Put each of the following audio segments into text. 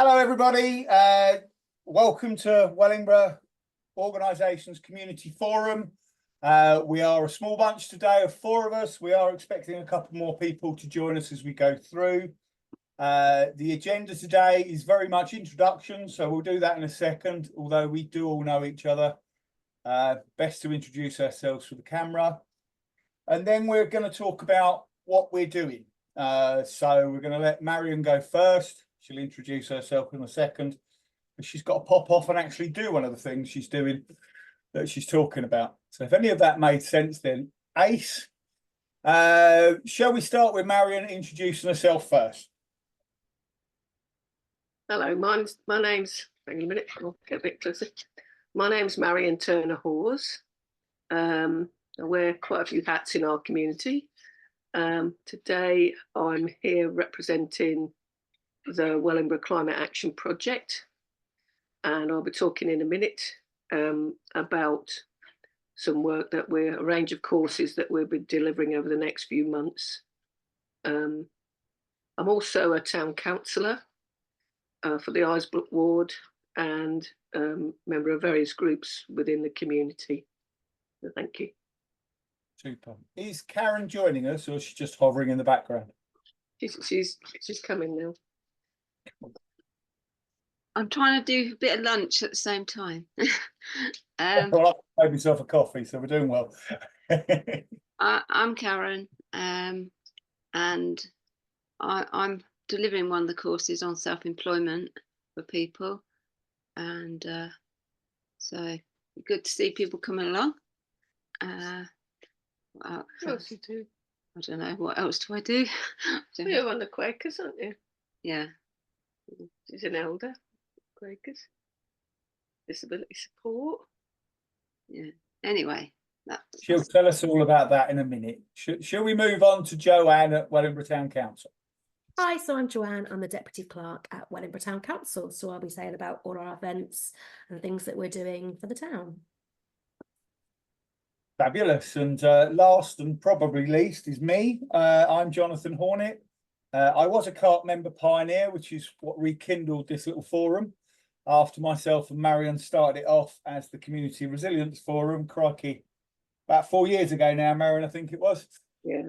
Hello, everybody. Welcome to Wellingborough Organisations Community Forum. We are a small bunch today of 4 of us. We are expecting a couple more people to join us as we go through. The agenda today is very much introduction, so we'll do that in a second, although we do all know each other. Best to introduce ourselves for the camera. And then we're going to talk about what we're doing. So we're going to let Marion go first. She'll introduce herself in a second. But she's got to pop off and actually do one of the things she's doing that she's talking about. So if any of that made sense, then ace. Shall we start with Marion introducing herself first? Hello, my name's, hang on a minute, I'll get a bit closer. My name's Marion Turner-Hawes. I wear quite a few hats in our community. Today I'm here representing the Wellingborough Climate Action Project, and I'll be talking in a minute about some work that a range of courses that we'll be delivering over the next few months. I'm also a town councillor for the Isbrook ward and member of various groups within the community. So thank you. Super. Is Karon joining us, or is she just hovering in the background? She's coming now. I'm trying to do a bit of lunch at the same time. Well, I've made myself a coffee, so we're doing well. I'm Karon, and I'm delivering one of the courses on self-employment for people, and so good to see people coming along. What else you do? I don't know. What else do I do? You're on the Quakers, aren't you? Yeah. She's an elder. Quakers. Disability support. Yeah. Anyway. She'll tell us all about that in a minute. Shall we move on to Joanne at Wellingborough Town Council? Hi, so I'm Joanne. I'm the Deputy Clerk at Wellingborough Town Council. So I'll be saying about all our events and things that we're doing for the town. Fabulous. And last and probably least is me. I'm Jonathan Hornet. I was a CART member pioneer, which is what rekindled this little forum after myself and Marion started it off as the Community Resilience Forum. Crikey, about 4 years ago now, Marion, I think it was. Yeah.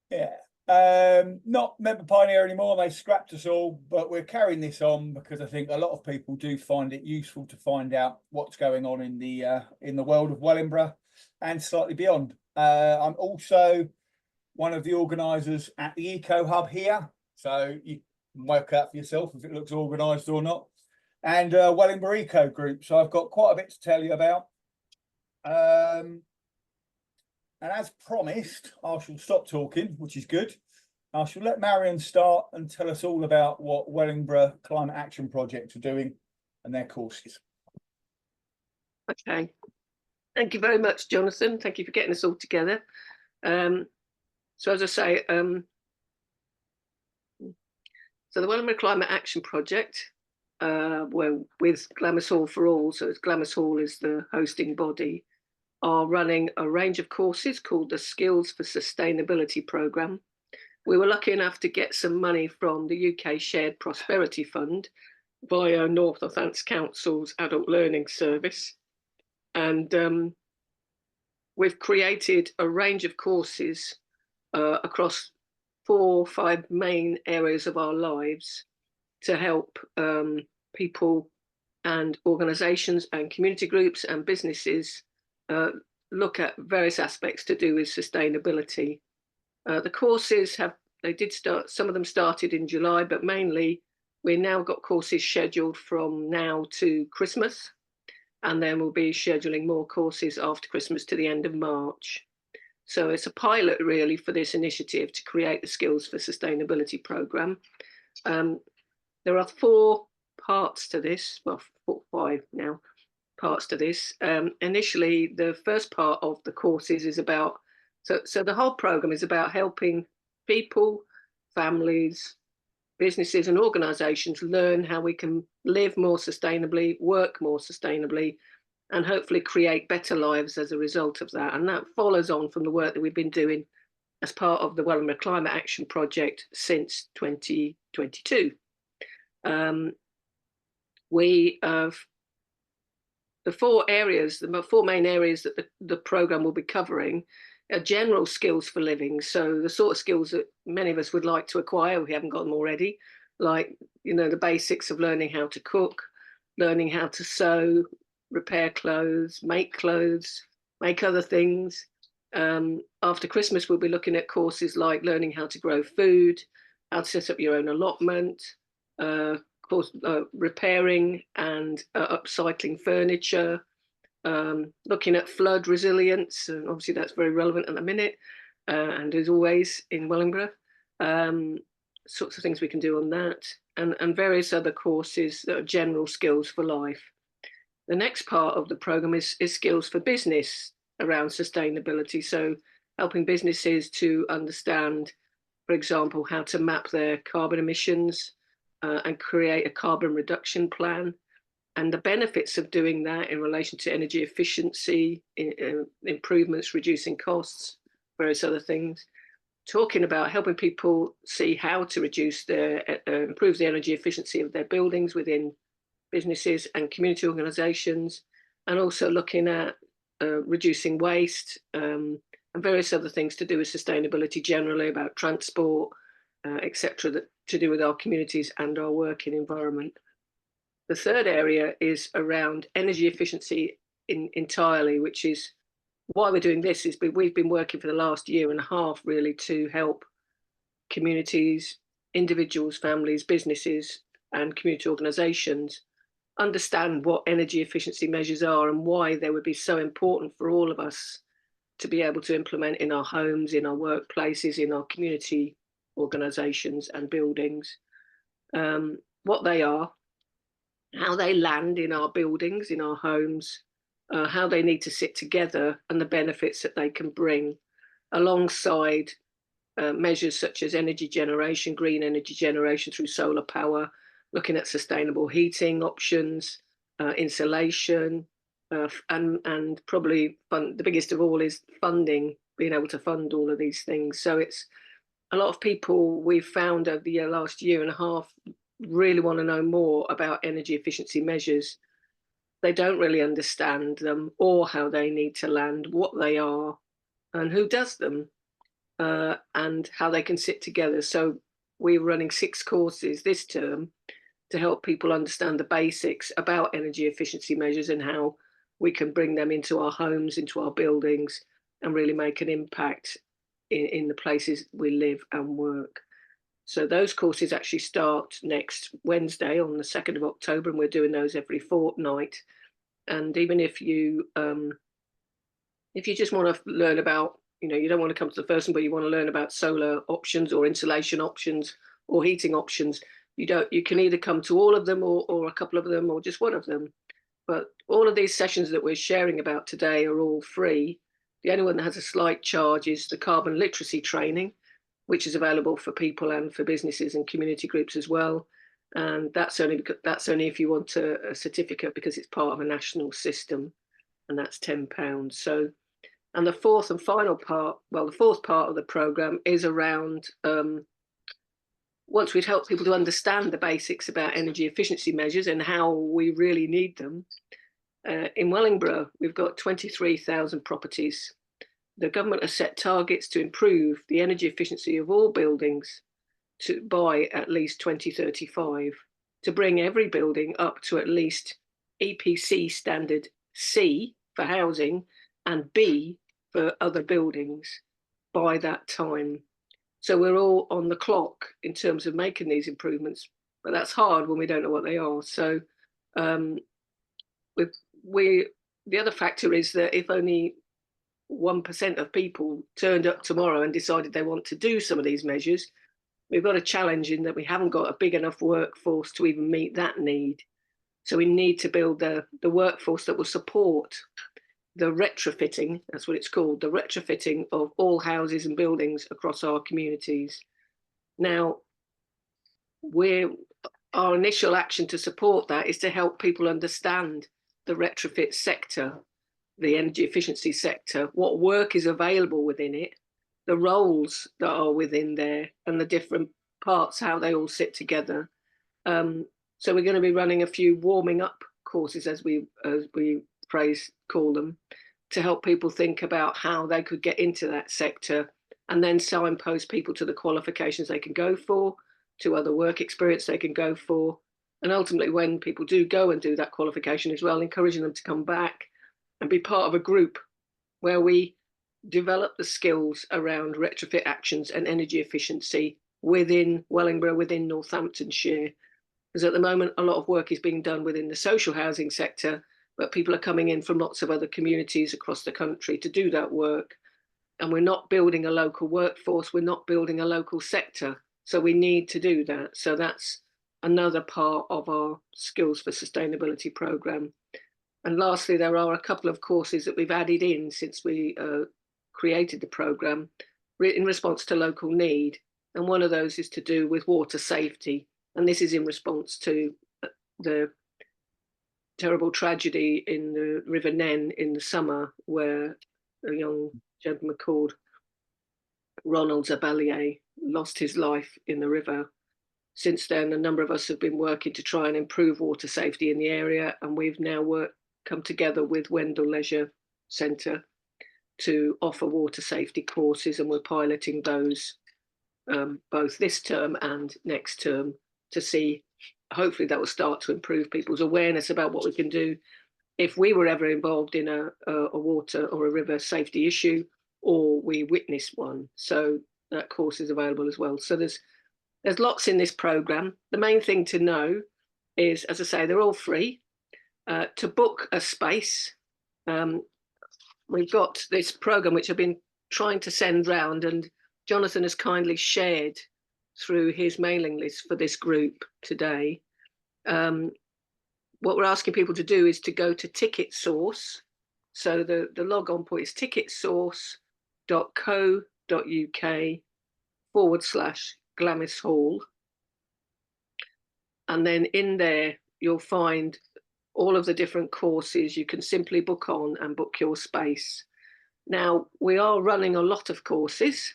Yeah. Not member pioneer anymore. They scrapped us all, but we're carrying this on because I think a lot of people do find it useful to find out what's going on in the world of Wellingborough and slightly beyond. I'm also one of the organisers at the Eco Hub here, so you can work out for yourself if it looks organised or not. And Wellingborough Eco Group, so I've got quite a bit to tell you about. And as promised, I shall stop talking, which is good. I shall let Marion start and tell us all about what Wellingborough Climate Action Project are doing and their courses. Okay. Thank you very much, Jonathan. Thank you for getting us all together. So as I say, so the Wellingborough Climate Action Project, we're with Glamis Hall for All, so it's Glamis Hall is the hosting body, are running a range of courses called the Skills for Sustainability programme. We were lucky enough to get some money from the UK Shared Prosperity Fund via North Northants Council's Adult Learning Service. And we've created a range of courses across 4 or 5 main areas of our lives to help people and organisations and community groups and businesses look at various aspects to do with sustainability. The courses some of them started in July, but mainly we've now got courses scheduled from now to Christmas, and then we'll be scheduling more courses after Christmas to the end of March. So it's a pilot really for this initiative to create the Skills for Sustainability programme. There are 4 parts to this, well, 4 or 5 now parts to this. Initially, the first part of the courses is about, so the whole programme is about helping people, families, businesses and organisations learn how we can live more sustainably, work more sustainably, and hopefully create better lives as a result of that. And that follows on from the work that we've been doing as part of the Wellingborough Climate Action Project since 2022. We have the four main areas that the programme will be covering are general skills for living. So the sort of skills that many of us would like to acquire, we haven't got them already, like, the basics of learning how to cook, learning how to sew, repair clothes, make other things. After Christmas, we'll be looking at courses like learning how to grow food, how to set up your own allotment, repairing and upcycling furniture, looking at flood resilience, and obviously that's very relevant at the minute, and as always in Wellingborough. Sorts of things we can do on that, and various other courses that are general skills for life. The next part of the programme is skills for business around sustainability, so helping businesses to understand, for example, how to map their carbon emissions and create a carbon reduction plan, and the benefits of doing that in relation to energy efficiency, improvements, reducing costs, various other things. Talking about helping people see how to improve the energy efficiency of their buildings within businesses and community organisations, and also looking at reducing waste and various other things to do with sustainability generally, about transport, etc., that to do with our communities and our working environment. The third area is around energy efficiency entirely, which is why we're doing this. We've been working for the last year and a half really to help communities, individuals, families, businesses and community organisations understand what energy efficiency measures are and why they would be so important for all of us to be able to implement in our homes, in our workplaces, in our community organisations and buildings. What they are, how they land in our buildings, in our homes, how they need to sit together, and the benefits that they can bring, alongside measures such as energy generation, green energy generation through solar power, looking at sustainable heating options, insulation, and probably the biggest of all is funding, being able to fund all of these things. So it's a lot of people we've found over the last year and a half really want to know more about energy efficiency measures. They don't really understand them or how they need to land, what they are and who does them, and how they can sit together. So we're running 6 courses this term to help people understand the basics about energy efficiency measures and how we can bring them into our homes, into our buildings, and really make an impact in the places we live and work. So those courses actually start next Wednesday on the 2nd of October, and we're doing those every fortnight. And even if you just want to learn about, you don't want to come to the first one, but you want to learn about solar options or insulation options or heating options, you can either come to all of them or a couple of them or just one of them. But all of these sessions that we're sharing about today are all free. The only one that has a slight charge is the carbon literacy training, which is available for people and for businesses and community groups as well. And that's only if you want a certificate, because it's part of a national system, and that's £10. So, and the fourth part of the programme is around once we'd help people to understand the basics about energy efficiency measures and how we really need them. In Wellingborough, we've got 23,000 properties. The government has set targets to improve the energy efficiency of all buildings by at least 2035, to bring every building up to at least EPC standard C for housing and B for other buildings by that time. So we're all on the clock in terms of making these improvements, but that's hard when we don't know what they are. So the other factor is that if only 1% of people turned up tomorrow and decided they want to do some of these measures, we've got a challenge in that we haven't got a big enough workforce to even meet that need. So we need to build the workforce that will support the retrofitting, that's what it's called, the retrofitting of all houses and buildings across our communities. Now, our initial action to support that is to help people understand the retrofit sector, the energy efficiency sector, what work is available within it, the roles that are within there, and the different parts, how they all sit together. So we're going to be running a few warming up courses, as we call them, to help people think about how they could get into that sector, and then signpost people to the qualifications they can go for, to other work experience they can go for. And ultimately, when people do go and do that qualification as well, encouraging them to come back and be part of a group where we develop the skills around retrofit actions and energy efficiency within Wellingborough, within Northamptonshire. Because at the moment, a lot of work is being done within the social housing sector, but people are coming in from lots of other communities across the country to do that work. And we're not building a local workforce, we're not building a local sector. So we need to do that. So that's another part of our Skills for Sustainability programme. And lastly, there are a couple of courses that we've added in since we created the programme in response to local need. And one of those is to do with water safety. And this is in response to the terrible tragedy in the River Nen in the summer, where a young gentleman called Ronald Zabalier lost his life in the river. Since then, a number of us have been working to try and improve water safety in the area, and we've now come together with Wendell Leisure Centre to offer water safety courses, and we're piloting those both this term and next term to see, hopefully that will start to improve people's awareness about what we can do if we were ever involved in a water or a river safety issue, or we witnessed one. So that course is available as well. So there's lots in this programme. The main thing to know is, as I say, they're all free. To book a space, we've got this programme which I've been trying to send round, and Jonathan has kindly shared through his mailing list for this group today. What we're asking people to do is to go to Ticket Source. So the log on point is ticketsource.co.uk/Glamis Hall. And then in there, you'll find all of the different courses you can simply book on and book your space. Now, we are running a lot of courses,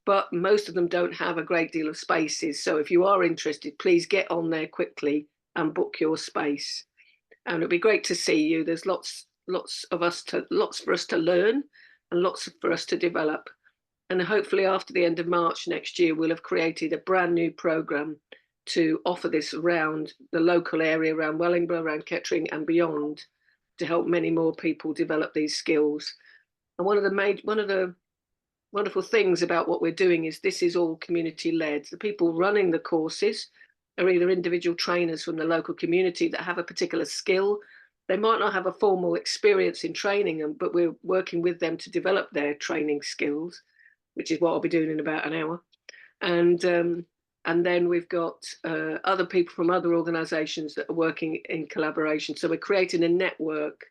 but most of them don't have a great deal of spaces. So if you are interested, please get on there quickly and book your space. And it'll be great to see you. There's lots for us to learn and lots for us to develop. And hopefully after the end of March next year, we'll have created a brand new programme to offer this around the local area, around Wellingborough, around Kettering and beyond, to help many more people develop these skills. And one of the wonderful things about what we're doing is this is all community led. The people running the courses are either individual trainers from the local community that have a particular skill. They might not have a formal experience in training them, but we're working with them to develop their training skills, which is what I'll be doing in about an hour. And then we've got other people from other organisations that are working in collaboration. So we're creating a network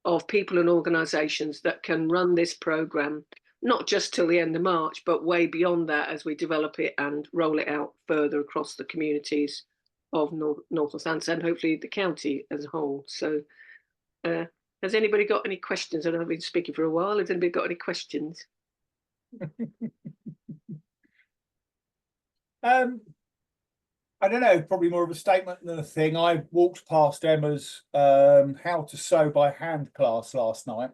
of people and organisations that can run this programme, not just till the end of March, but way beyond that as we develop it and roll it out further across the communities of North Northampton and hopefully the county as a whole. So has anybody got any questions? I know I've been speaking for a while. Has anybody got any questions? I don't know, probably more of a statement than a thing. I walked past Emma's how to sew by hand class last night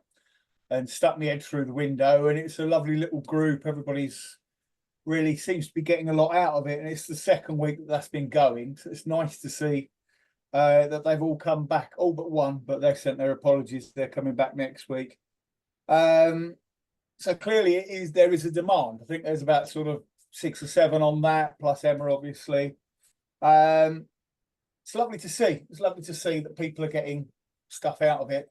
and stuck my head through the window, and it's a lovely little group. Everybody's really seems to be getting a lot out of it, and it's the second week that that's been going, so it's nice to see that they've all come back, all but one, but they've sent their apologies. They're coming back next week. So clearly there is a demand. I think there's about sort of 6 or 7 on that, plus Emma, obviously. It's lovely to see. It's lovely to see that people are getting stuff out of it.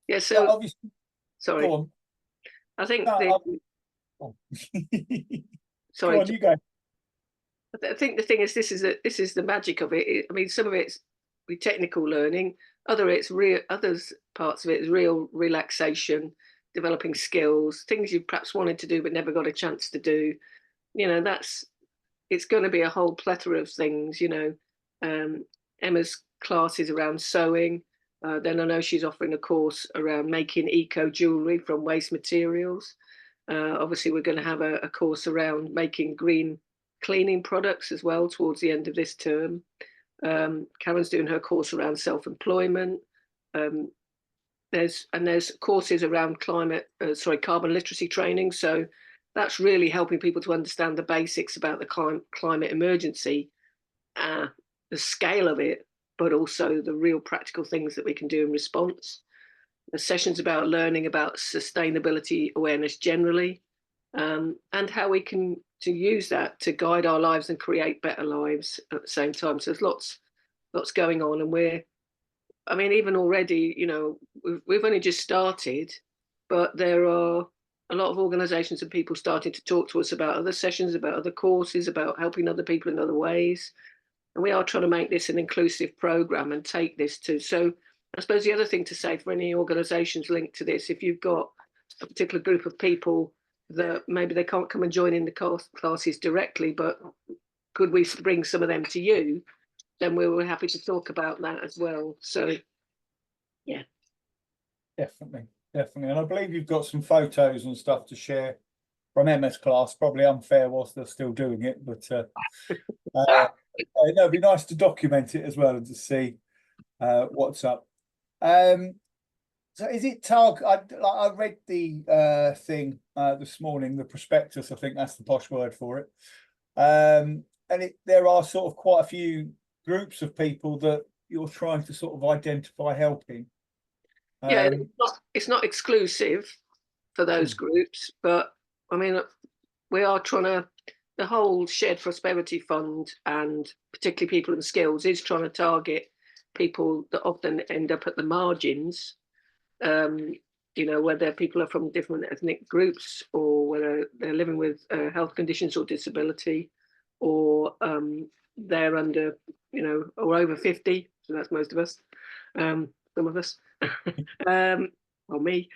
Yeah, so obviously, sorry. go on. I think sorry, go on, you go. I think the thing is, this is the magic of it. I mean, some of it's technical learning, others parts of it is real relaxation, developing skills, things you perhaps wanted to do but never got a chance to do. You know, it's going to be a whole plethora of things. You know, Emma's classes around sewing. Then I know she's offering a course around making eco jewellery from waste materials. Obviously, we're going to have a course around making green cleaning products as well towards the end of this term. Karen's doing her course around self-employment. There's courses around carbon literacy training. So that's really helping people to understand the basics about the climate emergency, the scale of it, but also the real practical things that we can do in response. The sessions about learning about sustainability awareness generally, and how we can use that to guide our lives and create better lives at the same time. So there's lots going on, and even already, we've only just started, but there are a lot of organisations and people starting to talk to us about other sessions, about other courses, about helping other people in other ways. And we are trying to make this an inclusive programme and take this to. So I suppose the other thing to say for any organisations linked to this, if you've got a particular group of people that maybe they can't come and join in the classes directly, but could we bring some of them to you, then we were happy to talk about that as well. So, yeah. Definitely. And I believe you've got some photos and stuff to share from Emma's class. Probably unfair whilst they're still doing it, but it'd be nice to document it as well and to see what's up. So is it I read the thing this morning, the prospectus, I think that's the posh word for it. And there are sort of quite a few groups of people that you're trying to sort of identify helping. Yeah, it's not exclusive for those groups, but we are trying to, the whole Shared Prosperity Fund, and particularly people in skills, is trying to target people that often end up at the margins, whether people are from different ethnic groups, or whether they're living with health conditions or disability, or they're under, or over 50, so that's most of us, some of us, or me,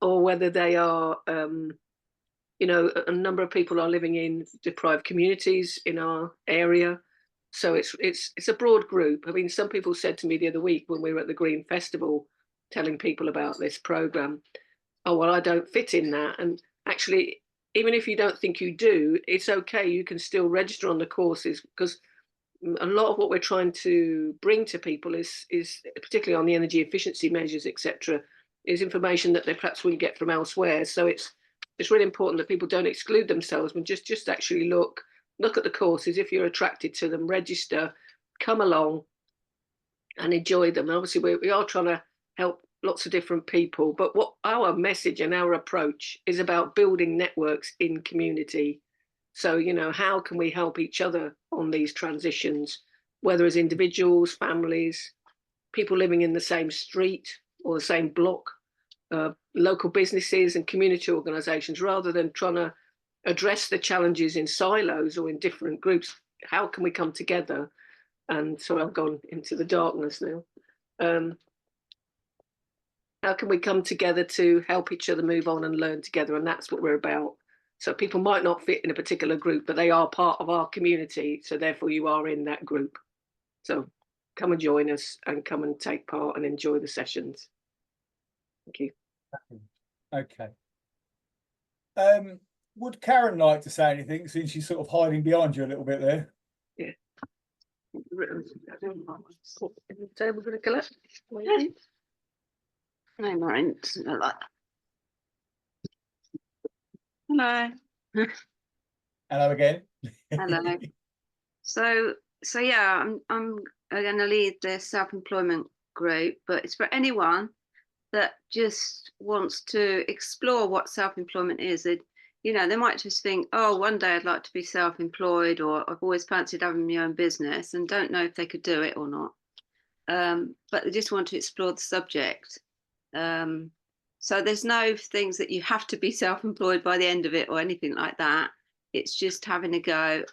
or whether they are, a number of people are living in deprived communities in our area. So it's a broad group. Some people said to me the other week when we were at the Green Festival, telling people about this programme, oh, well, I don't fit in that. And actually, even if you don't think you do, it's okay. You can still register on the courses, because a lot of what we're trying to bring to people is particularly on the energy efficiency measures, etc., is information that they perhaps wouldn't get from elsewhere. So it's really important that people don't exclude themselves, but just actually look at the courses. If you're attracted to them, register, come along and enjoy them. And obviously we are trying to help lots of different people, but what our message and our approach is about building networks in community. So, how can we help each other on these transitions, whether as individuals, families, people living in the same street or the same block, local businesses and community organisations, rather than trying to address the challenges in silos or in different groups. How can we come together? And so I've gone into the darkness now. How can we come together to help each other move on and learn together? And that's what we're about. So people might not fit in a particular group, but they are part of our community. So therefore you are in that group. So come and join us and come and take part and enjoy the sessions. Thank you. Okay. Would Karon like to say anything, since she's sort of hiding behind you a little bit there? Yeah. Table going to collect? No, Marion, not like that. Hello. Hello again. Hello. So yeah, I'm going to lead the self-employment group, but it's for anyone that just wants to explore what self-employment is. They might just think, oh, one day I'd like to be self-employed, or I've always fancied having my own business, and don't know if they could do it or not. But they just want to explore the subject. So there's no things that you have to be self-employed by the end of it or anything like that. It's just having a go,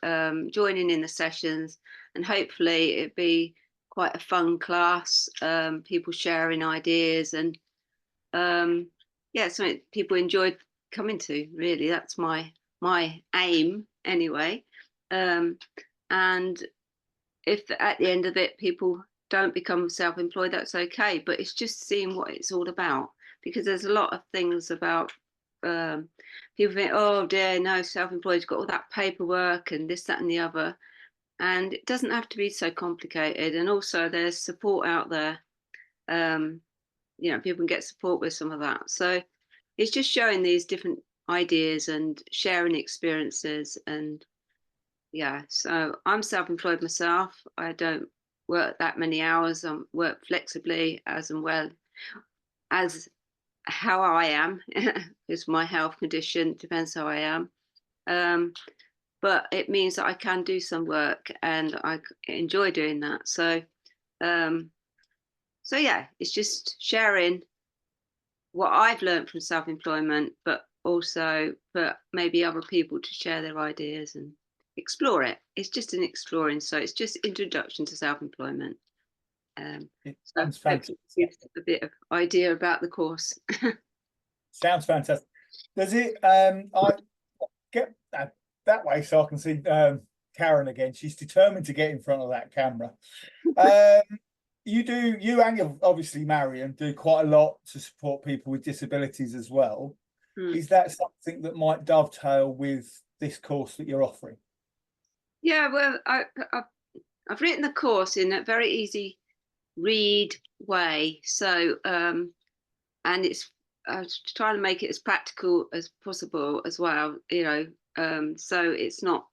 joining in the sessions, and hopefully it'd be quite a fun class, people sharing ideas, and something people enjoy coming to. Really, that's my aim anyway. And if at the end of it people don't become self-employed, that's okay, but it's just seeing what it's all about, because there's a lot of things about people think, oh dear, no, self-employed's got all that paperwork and this, that, and the other. And it doesn't have to be so complicated. And also, there's support out there. People can get support with some of that. So it's just showing these different ideas and sharing experiences. And yeah, so I'm self-employed myself. I don't work that many hours. I work flexibly as and well as how I am. It's my health condition, depends how I am. But it means that I can do some work and I enjoy doing that. So yeah, it's just sharing what I've learned from self-employment, but also for maybe other people to share their ideas and explore it. It's just an exploring, so it's just introduction to self-employment. It So sounds fantastic. gives a bit of idea about the course. Sounds fantastic. Does it? I get that way so I can see Karon again. She's determined to get in front of that camera. You and obviously Marion do quite a lot to support people with disabilities as well. Is that something that might dovetail with this course that you're offering? Yeah, well, I've written the course in a very easy read way. So, and it's trying to make it as practical as possible as well, so it's not.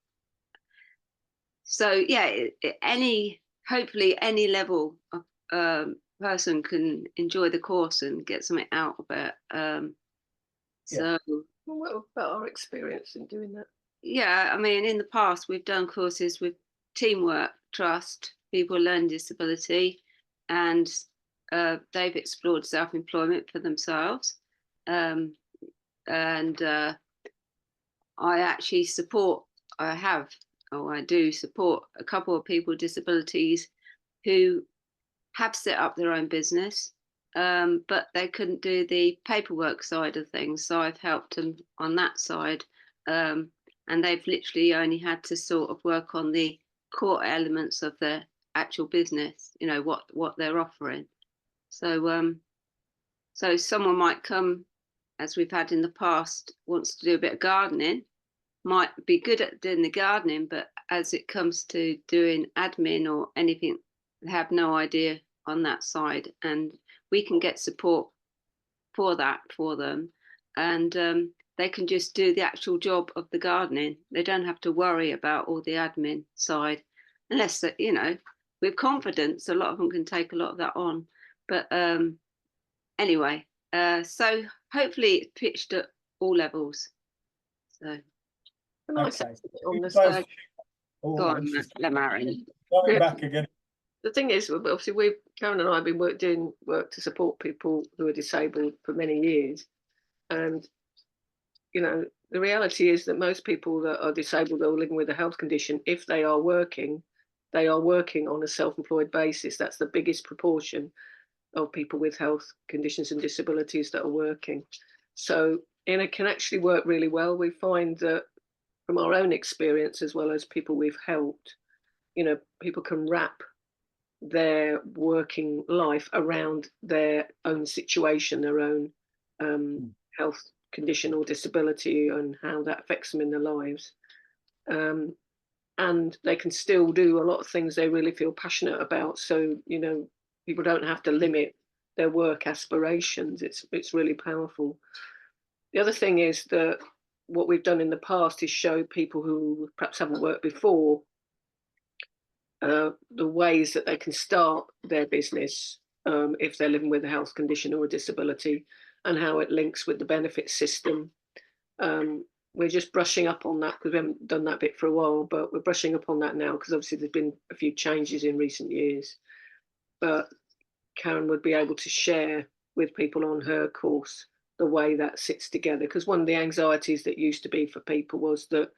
So yeah, hopefully any level of person can enjoy the course and get something out of it. So what about our experience in doing that? Yeah, I mean, in the past we've done courses with Teamwork Trust, people with learning disability, and they've explored self-employment for themselves. And I actually I do support a couple of people with disabilities who have set up their own business, but they couldn't do the paperwork side of things. So I've helped them on that side. And they've literally only had to sort of work on the core elements of their actual business, what they're offering. So so someone might come, as we've had in the past, wants to do a bit of gardening, might be good at doing the gardening, but as it comes to doing admin or anything, they have no idea on that side. And we can get support for that for them. And they can just do the actual job of the gardening. They don't have to worry about all the admin side, unless that, with confidence, a lot of them can take a lot of that on. But anyway, so hopefully it's pitched at all levels. So Okay. On this, go on, Marion. Going back again. The thing is, obviously, Karon and I have been doing work to support people who are disabled for many years, and the reality is that most people that are disabled or living with a health condition, if they are working on a self-employed basis. That's the biggest proportion of people with health conditions and disabilities that are working. So, it can actually work really well. We find that from our own experience, as well as people we've helped, people can wrap their working life around their own situation, their own health condition or disability, and how that affects them in their lives. And they can still do a lot of things they really feel passionate about. So, people don't have to limit their work aspirations. It's really powerful. The other thing is that what we've done in the past is show people who perhaps haven't worked before the ways that they can start their business if they're living with a health condition or a disability, and how it links with the benefit system. We're just brushing up on that because we haven't done that bit for a while, but we're brushing up on that now because obviously there's been a few changes in recent years. But Karon would be able to share with people on her course the way that sits together, because one of the anxieties that used to be for people was that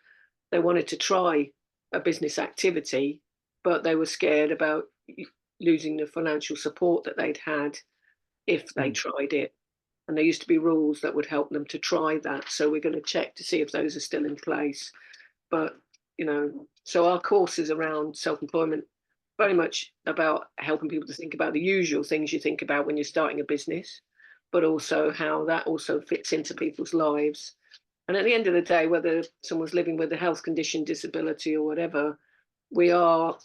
they wanted to try a business activity, but they were scared about losing the financial support that they'd had if they tried it. And there used to be rules that would help them to try that. So we're going to check to see if those are still in place. But, so our course is around self-employment, very much about helping people to think about the usual things you think about when you're starting a business. but also how that also fits into people's lives. And at the end of the day, whether someone's living with a health condition, disability, or whatever, we all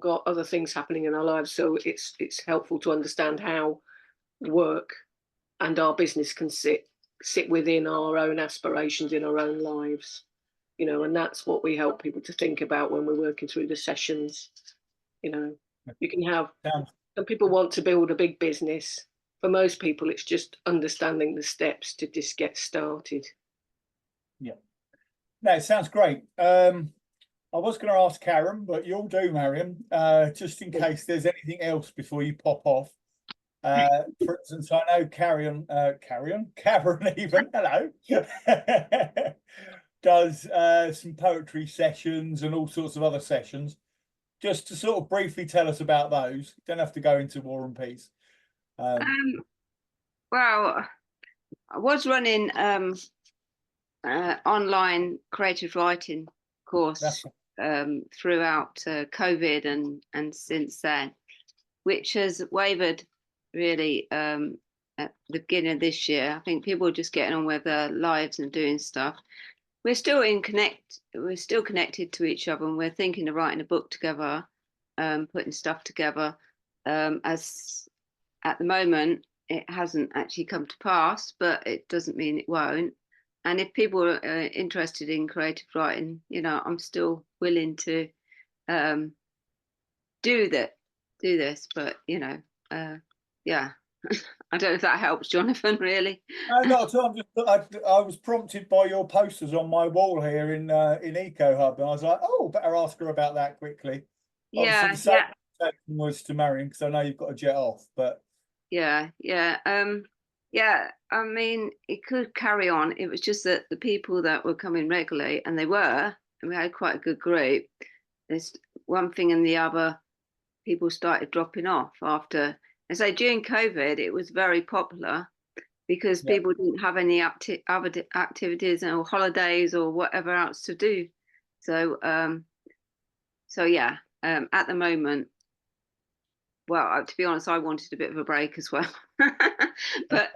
got other things happening in our lives. So it's helpful to understand how work and our business can sit within our own aspirations in our own lives, you know, and that's what we help people to think about when we're working through the sessions. You know, you can have, some people want to build a big business. For most people, it's just understanding the steps to just get started. Yeah, no, it sounds great. I was going to ask Karon, but you'll do, Marion, just in case there's anything else before you pop off. For instance, I know Karon even, hello, does some poetry sessions and all sorts of other sessions. Just to sort of briefly tell us about those. Don't have to go into War and Peace. Well, I was running online creative writing course throughout COVID and since then, which has wavered really at the beginning of this year. I think people are just getting on with their lives and doing stuff. We're still connected to each other, and we're thinking of writing a book together, putting stuff together. As at the moment, it hasn't actually come to pass, but it doesn't mean it won't. And if people are interested in creative writing, you know, I'm still willing to do this. But you know, yeah. I don't know if that helps, Jonathan, really. No, not at all. I was prompted by your posters on my wall here in Eco Hub, and I was like, oh, better ask her about that quickly. Yeah, obviously the same was to Marion, because I know you've got to jet off, but yeah. I mean, it could carry on. It was just that the people that were coming regularly, and we had quite a good group. There's one thing and the other, people started dropping off after. And so during COVID, it was very popular because people didn't have any other activities or holidays or whatever else to do. So, at the moment, well, to be honest, I wanted a bit of a break as well. But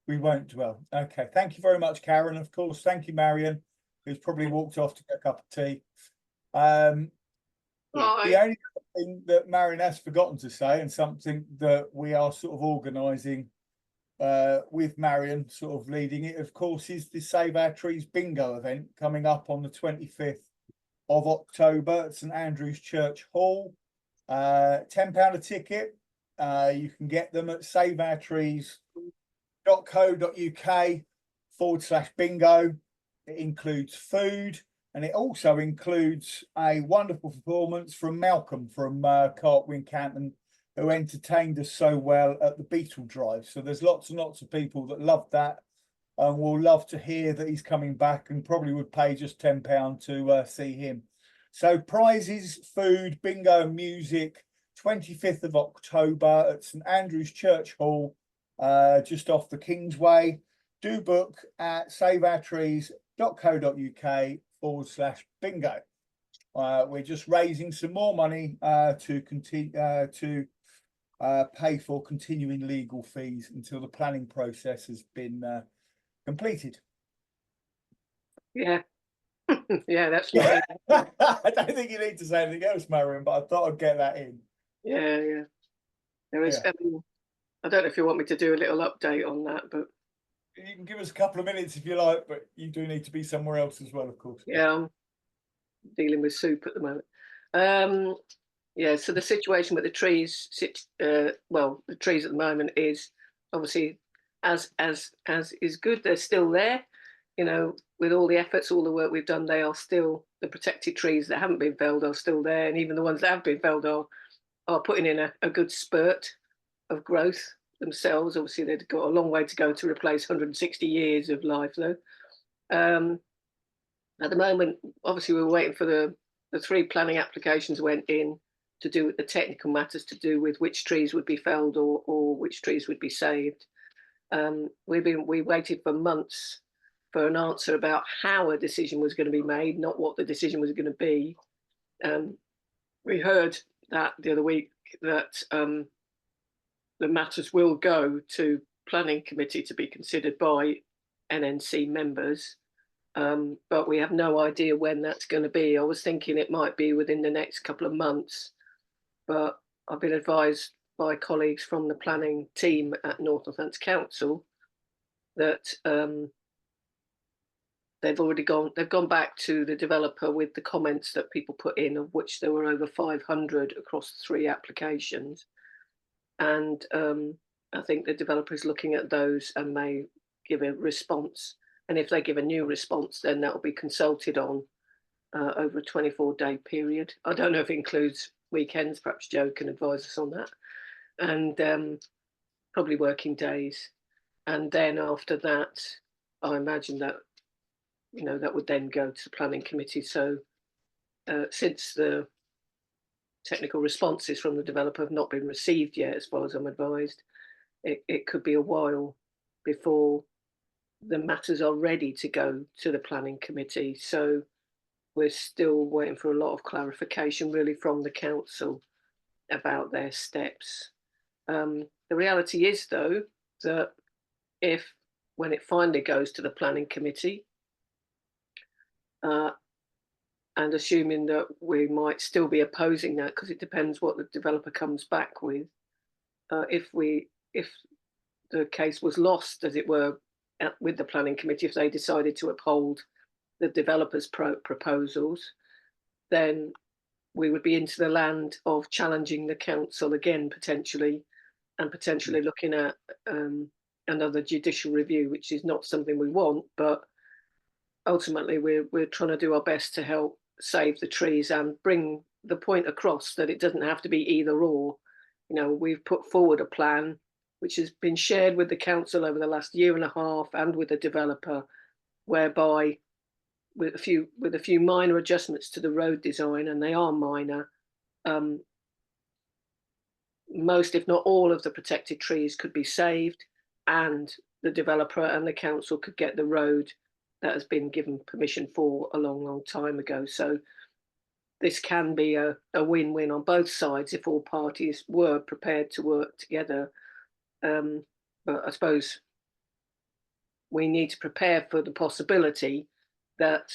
we won't dwell. Okay, thank you very much, Karon. Of course, thank you, Marion, who's probably walked off to get a cup of tea. The only thing that Marion has forgotten to say, and something that we are sort of organising with Marion, sort of leading it, of course, is the Save Our Trees bingo event coming up on the 25th of October at St Andrew's Church Hall. £10 a ticket. You can get them at saveourtrees.co.uk/bingo. It includes food, and it also includes a wonderful performance from Malcolm from Cartwin Canton, who entertained us so well at the Beetle Drive. So there's lots and lots of people that loved that, and will love to hear that he's coming back, and probably would pay just £10 to see him. So prizes, food, bingo, music, 25th of October at St Andrew's Church Hall, just off the Kingsway. Do book at saveourtrees.co.uk/bingo. We're just raising some more money to continue to pay for continuing legal fees until the planning process has been completed. Yeah. Yeah, that's right. I don't think you need to say anything else, Marion, but I thought I'd get that in. Yeah. There is. I don't know if you want me to do a little update on that, but you can give us a couple of minutes if you like, but you do need to be somewhere else as well, of course. Yeah, I'm dealing with soup at the moment. So the situation with the trees, the trees at the moment is obviously as is good. They're still there, you know, with all the efforts, all the work we've done. They are still, the protected trees that haven't been felled are still there, and even the ones that have been felled are putting in a good spurt of growth themselves. Obviously, they've got a long way to go to replace 160 years of life, though. At the moment, obviously, we're waiting for the 3 planning applications went in to do with the technical matters to do with which trees would be felled or which trees would be saved. We waited for months for an answer about how a decision was going to be made, not what the decision was going to be. We heard that the other week that the matters will go to planning committee to be considered by NNC members. But we have no idea when that's going to be. I was thinking it might be within the next couple of months, but I've been advised by colleagues from the planning team at Northants Council that they've gone back to the developer with the comments that people put in, of which there were over 500 across 3 applications. And I think the developer is looking at those and may give a response. And if they give a new response, then that will be consulted on over a 24-day period. I don't know if it includes weekends. Perhaps Joe can advise us on that. And probably working days. And then after that, I imagine that, you know, that would then go to the planning committee. So since the technical responses from the developer have not been received yet, as far as I'm advised, it could be a while before the matters are ready to go to the planning committee. So we're still waiting for a lot of clarification really from the council about their steps. The reality is though that when it finally goes to the planning committee, and assuming that we might still be opposing that, because it depends what the developer comes back with, if the case was lost, as it were, with the planning committee, if they decided to uphold the developer's proposals, then we would be into the land of challenging the council again, potentially, and potentially looking at another judicial review, which is not something we want, but ultimately we're trying to do our best to help save the trees and bring the point across that it doesn't have to be either or. You know, we've put forward a plan which has been shared with the council over the last year and a half and with the developer, whereby with a few minor adjustments to the road design, and they are minor, most, if not all, of the protected trees could be saved, and the developer and the council could get the road that has been given permission for a long time ago. So this can be a win-win on both sides if all parties were prepared to work together. But I suppose we need to prepare for the possibility that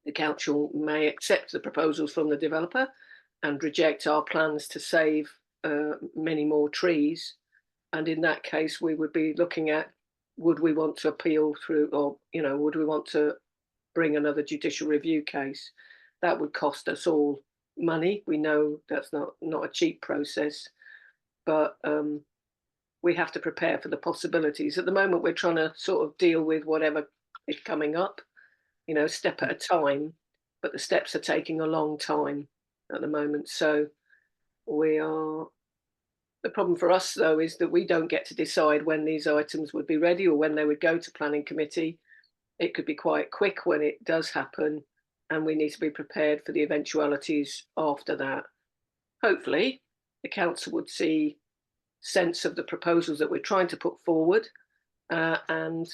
the council may accept the proposals from the developer and reject our plans to save many more trees. And in that case, we would be looking at, would we want to appeal through, or, you know, would we want to bring another judicial review case? That would cost us all money. We know that's not a cheap process, but we have to prepare for the possibilities. At the moment, we're trying to sort of deal with whatever is coming up, you know, step at a time, but the steps are taking a long time at the moment. So the problem for us, though, is that we don't get to decide when these items would be ready or when they would go to planning committee. It could be quite quick when it does happen, and we need to be prepared for the eventualities after that. Hopefully, the council would see sense of the proposals that we're trying to put forward and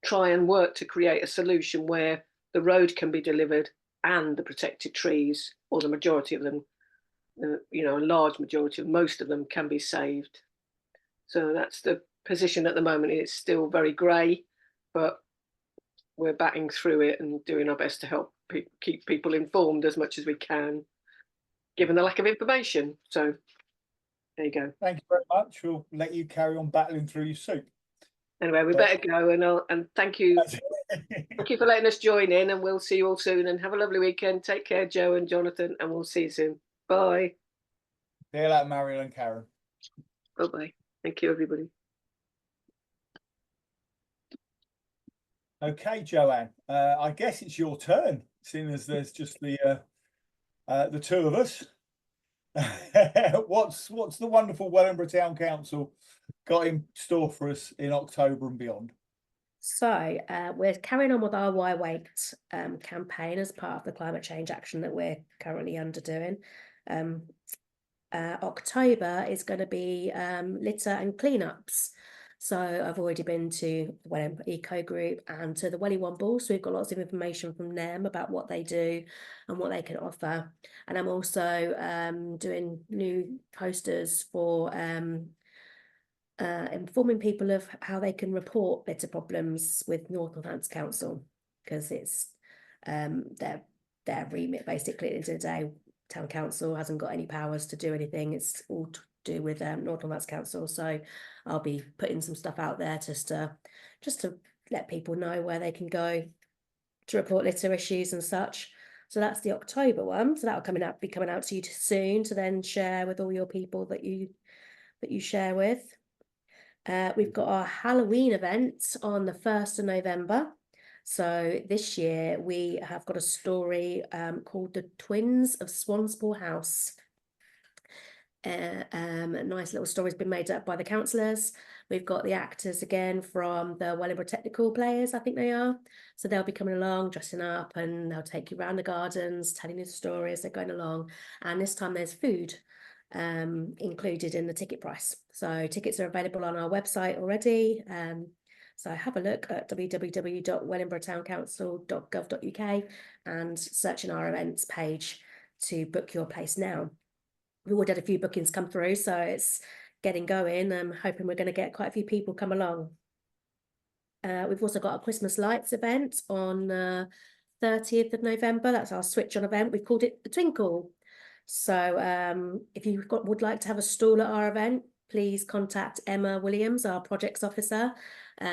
try and work to create a solution where the road can be delivered and the protected trees, or the majority of them, you know, a large majority of most of them, can be saved. So that's the position at the moment. It's still very grey, but we're batting through it and doing our best to help keep people informed as much as we can, given the lack of information. So there you go. Thank you very much. We'll let you carry on battling through your soup. Anyway, we better go, and thank you. Thank you for letting us join in, and we'll see you all soon, and have a lovely weekend. Take care, Joe and Jonathan, and we'll see you soon. Bye. See you later, Marion and Karon. Bye-bye. Thank you, everybody. Okay, Joanne, I guess it's your turn, seeing as there's just the two of us. What's the wonderful Wellingborough Town Council got in store for us in October and beyond? So we're carrying on with our Why Wait campaign as part of the climate change action that we're currently underdoing. October is going to be litter and cleanups. So I've already been to the Wellingborough Eco Group and to the Wellingborough, so we've got lots of information from them about what they do and what they can offer. And I'm also doing new posters for informing people of how they can report litter problems with North Northants Council, because it's their remit basically. At the end of the day, Town Council hasn't got any powers to do anything. It's all to do with North Northants Council. So I'll be putting some stuff out there just to let people know where they can go to report litter issues and such. So that's the October one. So that'll be coming out to you soon to then share with all your people that you share with. We've got our Halloween event on the 1st of November. So this year we have got a story called The Twins of Swanspool House. A nice little story's been made up by the councillors. We've got the actors again from the Wellingborough Technical Players, I think they are. So they'll be coming along, dressing up, and they'll take you around the gardens, telling you the story as they're going along. And this time there's food included in the ticket price. So tickets are available on our website already. So have a look at www.wellingboroughtowncouncil.gov.uk and search in our events page to book your place now. We've already had a few bookings come through, so it's getting going. I'm hoping we're going to get quite a few people come along. We've also got a Christmas lights event on 30th of November. That's our switch on event. We've called it the Twinkle. So if you would like to have a stall at our event, please contact Emma Williams, our projects officer.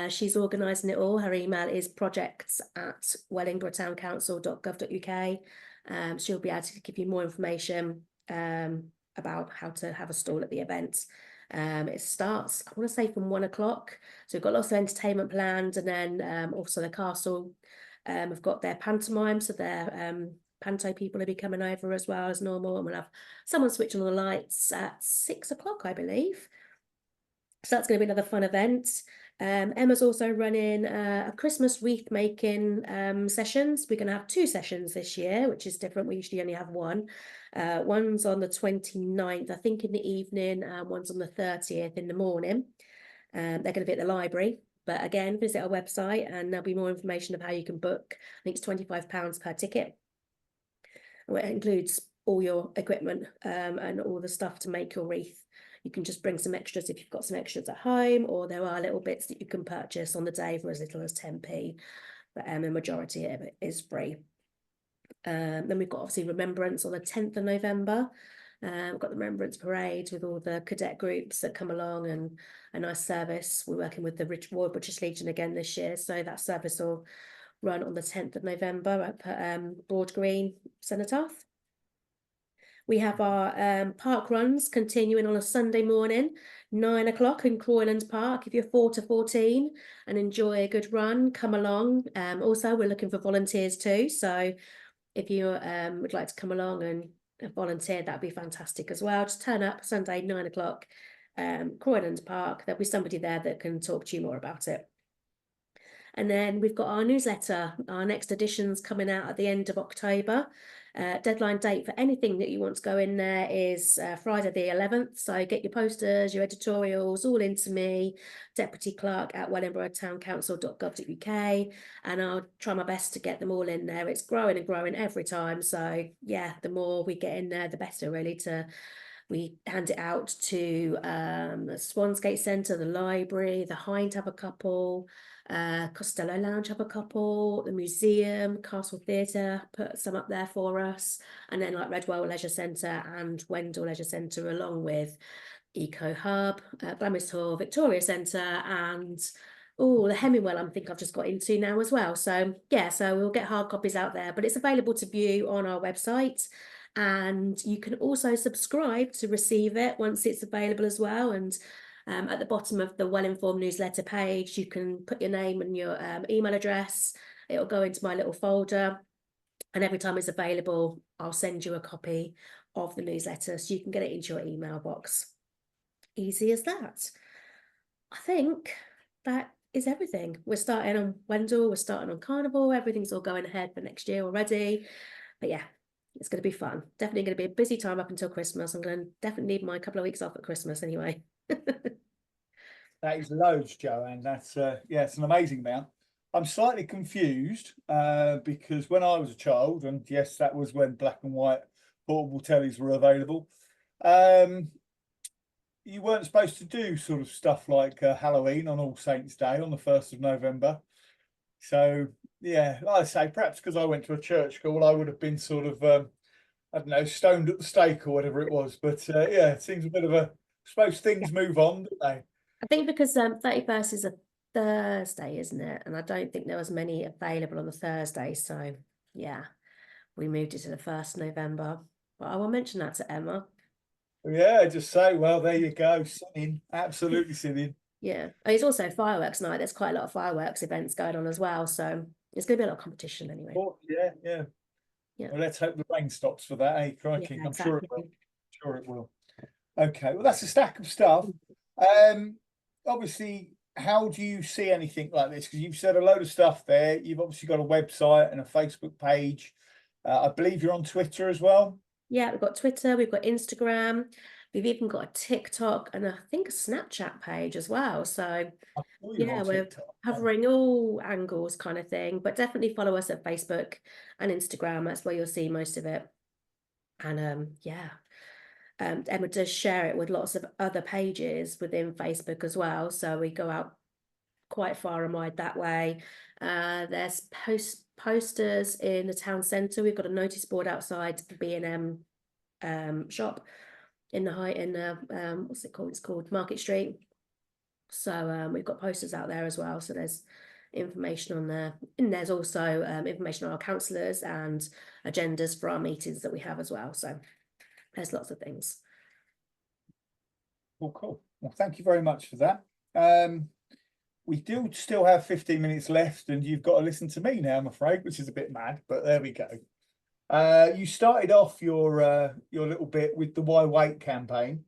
She's organising it all. Her email is projects@wellingboroughtowncouncil.gov.uk. She'll be able to give you more information about how to have a stall at the event. It starts, I want to say, from 1 o'clock. So we've got lots of entertainment planned, and then also the castle have got their pantomime, so their panto people will be coming over as well as normal, and we'll have someone switching on the lights at 6 o'clock, I believe. So that's going to be another fun event. Emma's also running a Christmas wreath making sessions. We're going to have 2 sessions this year, which is different. We usually only have one. One's on the 29th, I think, in the evening, and one's on the 30th in the morning. They're going to be at the library. But again, visit our website and there'll be more information of how you can book. I think it's £25 per ticket. It includes all your equipment and all the stuff to make your wreath. You can just bring some extras if you've got some extras at home, or there are little bits that you can purchase on the day for as little as 10p, but the majority of it is free. Then we've got obviously Remembrance on the 10th of November. We've got the Remembrance Parade with all the cadet groups that come along, and a nice service. We're working with the Royal British Legion again this year, so that service will run on the 10th of November at Broad Green, Cenotaph. We have our park runs continuing on a Sunday morning, 9 o'clock in Croyland Park. If you're 4 to 14 and enjoy a good run, come along. Also, we're looking for volunteers too, so if you would like to come along and volunteer, that'd be fantastic as well. Just turn up Sunday, 9 o'clock, Croyland Park. There'll be somebody there that can talk to you more about it. And then we've got our newsletter. Our next edition's coming out at the end of October. Deadline date for anything that you want to go in there is Friday the 11th. So get your posters, your editorials, all into me, Deputy Clerk at wellingboroughtowncouncil.gov.uk, and I'll try my best to get them all in there. It's growing and growing every time. So yeah, the more we get in there, the better really. We hand it out to the Swansgate Centre, the library, the Hind have a couple, Costello Lounge have a couple, the museum, Castle Theatre put some up there for us, and then like Redwell Leisure Centre and Wendell Leisure Centre, along with Eco Hub, Glamis Hall, Victoria Centre, and the Hemingwell I think I've just got into now as well. So yeah, so we'll get hard copies out there, but it's available to view on our website. And you can also subscribe to receive it once it's available as well. And at the bottom of the well-informed newsletter page, you can put your name and your email address. It'll go into my little folder, and every time it's available, I'll send you a copy of the newsletter so you can get it into your email box. Easy as that. I think that is everything. We're starting on Wendell, we're starting on Carnival, everything's all going ahead for next year already. But yeah, it's going to be fun. Definitely going to be a busy time up until Christmas. I'm going to definitely need my couple of weeks off at Christmas anyway. That is loads, Joanne. That's yeah, it's an amazing amount. I'm slightly confused because when I was a child, and yes, that was when black and white portable tellies were available. You weren't supposed to do sort of stuff like Halloween on All Saints' Day on the 1st of November. So yeah, like I say, perhaps because I went to a church school, I would have been sort of I don't know, stoned at the stake or whatever it was. But yeah, it seems a bit of a. I suppose things move on, don't they? I think because 31st is a Thursday, isn't it? And I don't think there was many available on the Thursday. So yeah, we moved it to the 1st of November. But I will mention that to Emma. Yeah, just say, well, there you go, sinning, absolutely sinning. Yeah. And it's also fireworks night. There's quite a lot of fireworks events going on as well. So it's going to be a lot of competition anyway. Oh, yeah, yeah. Yeah. Well, let's hope the rain stops for that, eh? Crikey, Yeah, I'm sure it will. exactly. Sure it will. Okay, well, that's a stack of stuff. Obviously, how do you see anything like this? Because you've said a load of stuff there. You've obviously got a website and a Facebook page. I believe you're on Twitter as well. Yeah, we've got Twitter, we've got Instagram, we've even got a TikTok and I think a Snapchat page as well. So I saw you yeah, on we're TikTok. covering all angles kind of thing, but definitely follow us at Facebook and Instagram. That's where you'll see most of it. And yeah, Emma does share it with lots of other pages within Facebook as well. So we go out quite far and wide that way. There's posters in the town centre. We've got a notice board outside the B&M shop in the what's it called? It's called Market Street. So we've got posters out there as well. So there's information on there, and there's also information on our counsellors and agendas for our meetings that we have as well. So there's lots of things. Well, cool. Well, thank you very much for that. We do still have 15 minutes left, and you've got to listen to me now, I'm afraid, which is a bit mad, but there we go. You started off your little bit with the Why Wait campaign,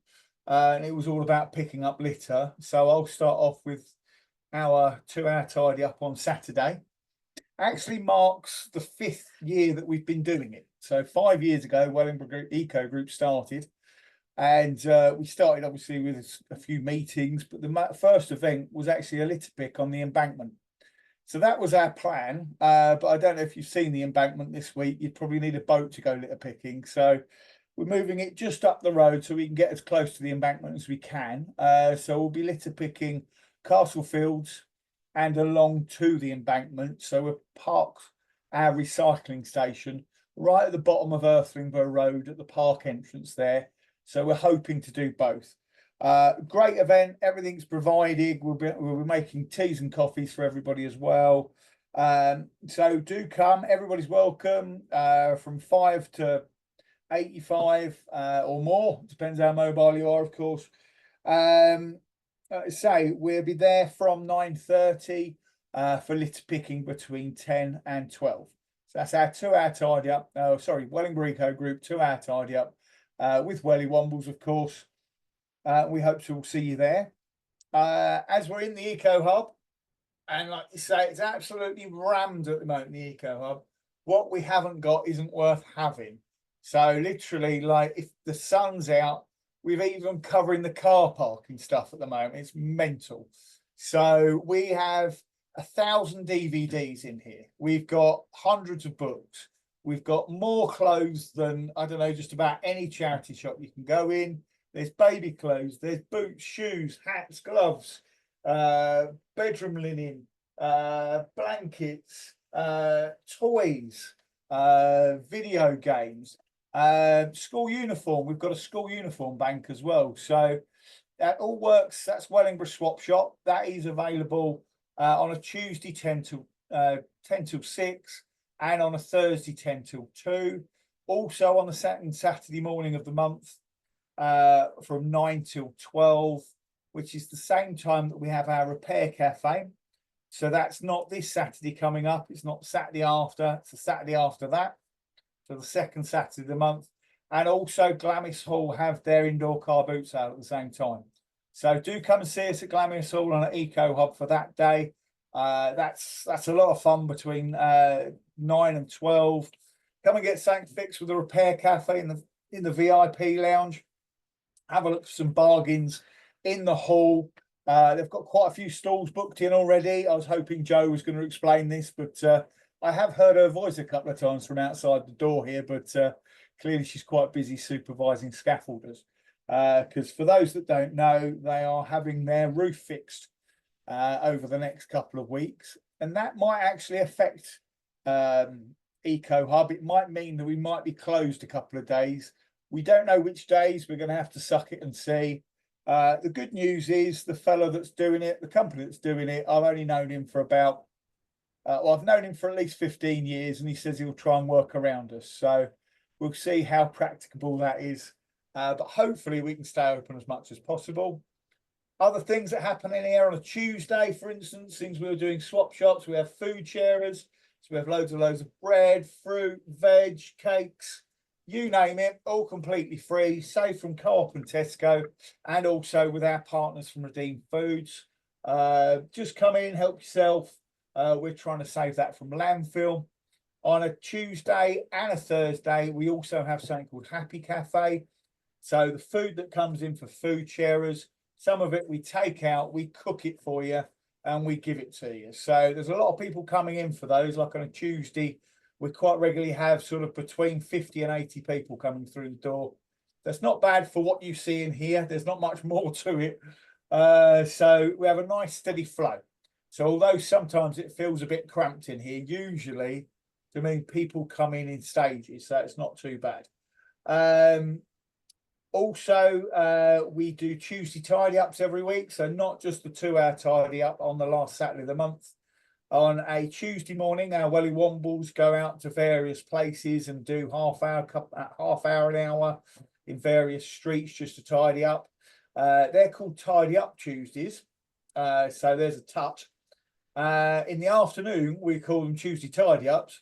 and it was all about picking up litter. So I'll start off with our 2-hour tidy up on Saturday. Actually marks the 5th year that we've been doing it. So 5 years ago, Wellingborough Eco Group started. And we started obviously with a few meetings, but the first event was actually a litter pick on the embankment. So that was our plan. But I don't know if you've seen the embankment this week. You'd probably need a boat to go litter picking. So we're moving it just up the road so we can get as close to the embankment as we can. So we'll be litter picking Castle Fields and along to the embankment. So we'll park our recycling station right at the bottom of Earthlingburgh Road at the park entrance there. So we're hoping to do both. Great event. Everything's provided. We'll be making teas and coffees for everybody as well. So do come. Everybody's welcome. From 5 to 85 or more. Depends how mobile you are, of course. So we'll be there from 9:30 for litter picking between 10 and 12. So that's our 2-hour tidy up. Oh, sorry, Wellingborough Eco Group 2-hour tidy up. With Welly Wombles, of course. We hope to see you there. As we're in the Eco Hub, and like you say, it's absolutely rammed at the moment, the Eco Hub. What we haven't got isn't worth having. So literally, like, if the sun's out, we've even covering the car parking stuff at the moment. It's mental. So we have 1,000 DVDs in here. We've got hundreds of books. We've got more clothes than, I don't know, just about any charity shop you can go in. There's baby clothes, there's boots, shoes, hats, gloves, bedroom linen, blankets, toys, video games, school uniform. We've got a school uniform bank as well. So that all works. That's Wellingborough Swap Shop. That is available on a Tuesday 10 till 6. And on a Thursday 10 till 2. Also on the Saturday morning of the month from 9 till 12, which is the same time that we have our repair cafe. So that's not this Saturday coming up. It's not Saturday after. It's the Saturday after that. So the second Saturday of the month. And also Glamis Hall have their indoor car boots out at the same time. So do come and see us at Glamis Hall on an Eco Hub for that day. That's a lot of fun between 9 and 12. Come and get something fixed with the repair cafe in the VIP lounge. Have a look for some bargains in the hall. They've got quite a few stalls booked in already. I was hoping Jo was going to explain this, but I have heard her voice a couple of times from outside the door here, but clearly she's quite busy supervising scaffolders. Because for those that don't know, they are having their roof fixed over the next couple of weeks, and that might actually affect Eco Hub. It might mean that we might be closed a couple of days. We don't know which days. We're going to have to suck it and see. The good news is the fellow that's doing it, the company that's doing it, I've only known him for about well, I've known him for at least 15 years, and he says he'll try and work around us. So we'll see how practicable that is. But hopefully we can stay open as much as possible. Other things that happen in here on a Tuesday, for instance, since we were doing swap shops, we have food sharers. So we have loads of bread, fruit, veg, cakes, you name it, all completely free, saved from Co-op and Tesco, and also with our partners from Redeemed Foods. Just come in, help yourself. We're trying to save that from landfill. On a Tuesday and a Thursday, we also have something called Happy Cafe. So the food that comes in for food sharers, some of it we take out, we cook it for you, and we give it to you. So there's a lot of people coming in for those. Like on a Tuesday, we quite regularly have sort of between 50 and 80 people coming through the door. That's not bad for what you see in here. There's not much more to it. So we have a nice steady flow. So although sometimes it feels a bit cramped in here, usually, I mean, people come in stages, so it's not too bad. Also, we do Tuesday tidy ups every week. So not just the 2-hour tidy up on the last Saturday of the month. On a Tuesday morning, our Welly Wombles go out to various places and do half hour, an hour in various streets just to tidy up. They're called Tidy Up Tuesdays. So there's a touch. In the afternoon, we call them Tuesday tidy ups,